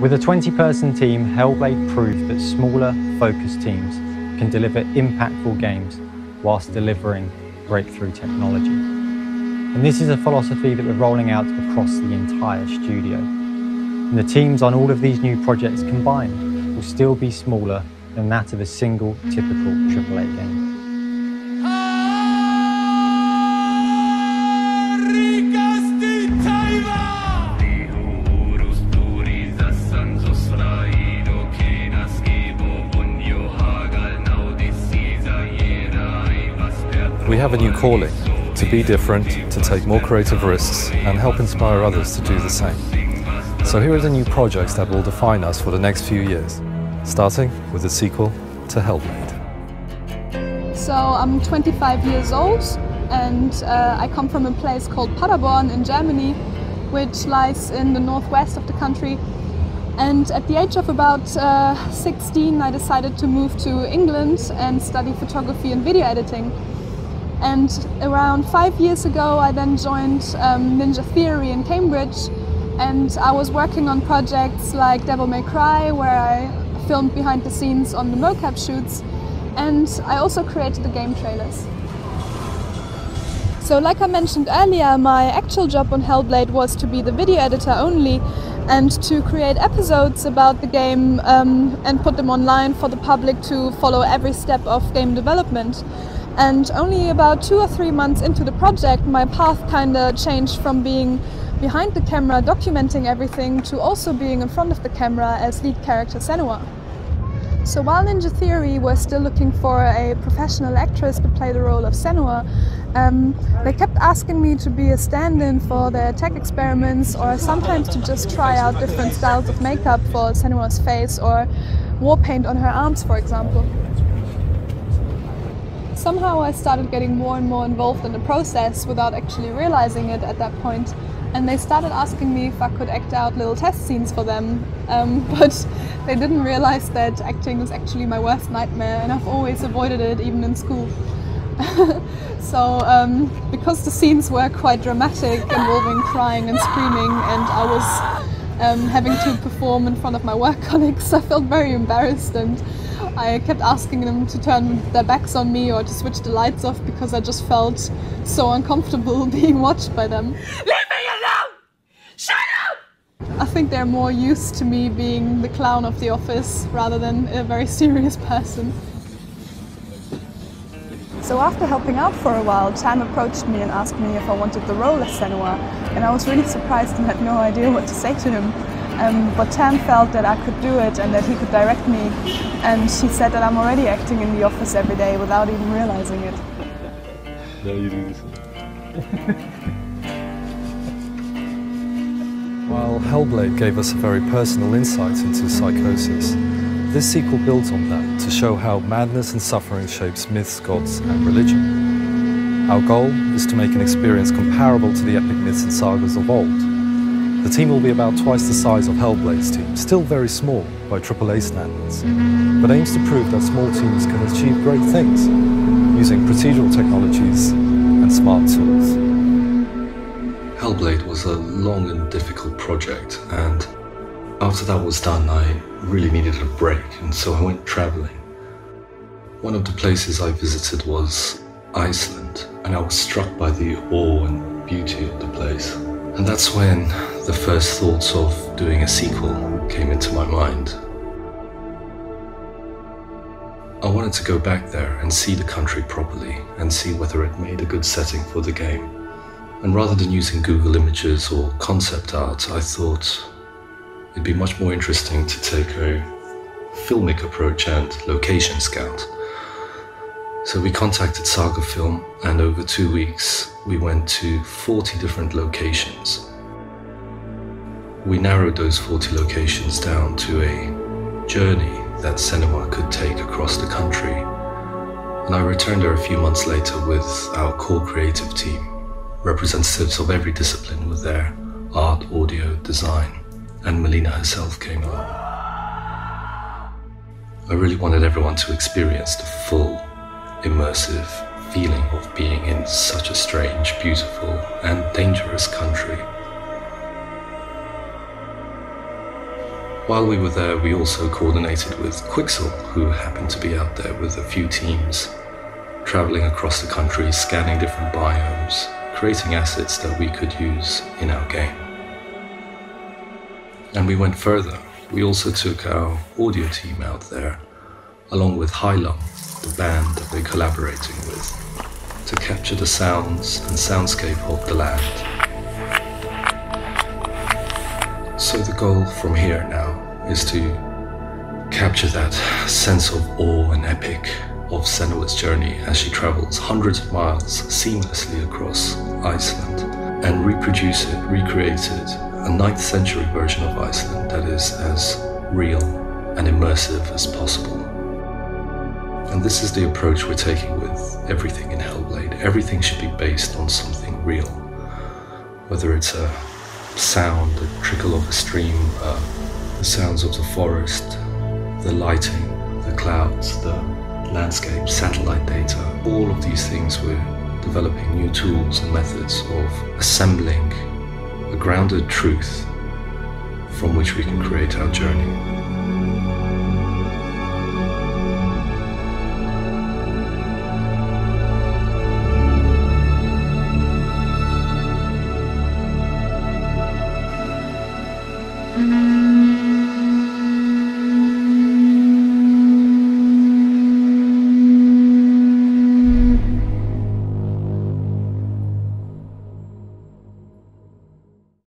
With a 20-person team, Hellblade proved that smaller, focused teams can deliver impactful games whilst delivering breakthrough technology. And this is a philosophy that we're rolling out across the entire studio. And the teams on all of these new projects combined will still be smaller than that of a single typical AAA game. We have a new calling, to be different, to take more creative risks and help inspire others to do the same. So here are the new projects that will define us for the next few years, starting with the sequel to Hellblade. So I'm 25 years old and I come from a place called Paderborn in Germany, which lies in the northwest of the country. And at the age of about 16 I decided to move to England and study photography and video editing. And around 5 years ago I then joined Ninja Theory in Cambridge, and I was working on projects like Devil May Cry, where I filmed behind the scenes on the mocap shoots, and I also created the game trailers. So like I mentioned earlier, my actual job on Hellblade was to be the video editor only and to create episodes about the game and put them online for the public to follow every step of game development. And only about 2 or 3 months into the project, my path kinda changed from being behind the camera documenting everything to also being in front of the camera as lead character Senua. So while Ninja Theory were still looking for a professional actress to play the role of Senua, they kept asking me to be a stand-in for their tech experiments, or sometimes to just try out different styles of makeup for Senua's face or war paint on her arms, for example. Somehow I started getting more and more involved in the process without actually realizing it at that point. And they started asking me if I could act out little test scenes for them, but they didn't realize that acting is actually my worst nightmare, and I've always avoided it, even in school. So because the scenes were quite dramatic, involving crying and screaming, and I was having to perform in front of my work colleagues, I felt very embarrassed, and I kept asking them to turn their backs on me or to switch the lights off because I just felt so uncomfortable being watched by them. Leave me alone! Shut up! I think they're more used to me being the clown of the office rather than a very serious person. So after helping out for a while, Tam approached me and asked me if I wanted the role of Senua, and I was really surprised and had no idea what to say to him. But Tam felt that I could do it and that he could direct me, and she said that I'm already acting in the office every day without even realizing it. No, you do this. While Hellblade gave us a very personal insight into psychosis, this sequel builds on that to show how madness and suffering shapes myths, gods, and religion. Our goal is to make an experience comparable to the epic myths and sagas of old. The team will be about twice the size of Hellblade's team, still very small by AAA standards, but aims to prove that small teams can achieve great things using procedural technologies and smart tools. Hellblade was a long and difficult project, and after that was done, I really needed a break, and so I went traveling. One of the places I visited was Iceland, and I was struck by the awe and beauty of the place. And that's when the first thoughts of doing a sequel came into my mind. I wanted to go back there and see the country properly and see whether it made a good setting for the game. And rather than using Google Images or concept art, I thought it'd be much more interesting to take a filmic approach and location scout. So we contacted Saga Film, and over 2 weeks we went to 40 different locations. We narrowed those 40 locations down to a journey that Senua could take across the country. And I returned there a few months later with our core creative team. Representatives of every discipline were there: art, audio, design, and Melina herself came along. I really wanted everyone to experience the full, immersive feeling of being in such a strange, beautiful, and dangerous country. While we were there, we also coordinated with Quixel, who happened to be out there with a few teams, traveling across the country, scanning different biomes, creating assets that we could use in our game. And we went further. We also took our audio team out there, along with Hylum, the band that we're collaborating with, to capture the sounds and soundscape of the land. So the goal from here now is to capture that sense of awe and epic of Senua's journey as she travels hundreds of miles seamlessly across Iceland, and reproduce it, recreate it, a 9th century version of Iceland that is as real and immersive as possible. And this is the approach we're taking with everything in Hellblade. Everything should be based on something real. Whether it's a sound, the trickle of a stream, the sounds of the forest, the lighting, the clouds, the landscape, satellite data, all of these things we're developing new tools and methods of assembling a grounded truth from which we can create our journey.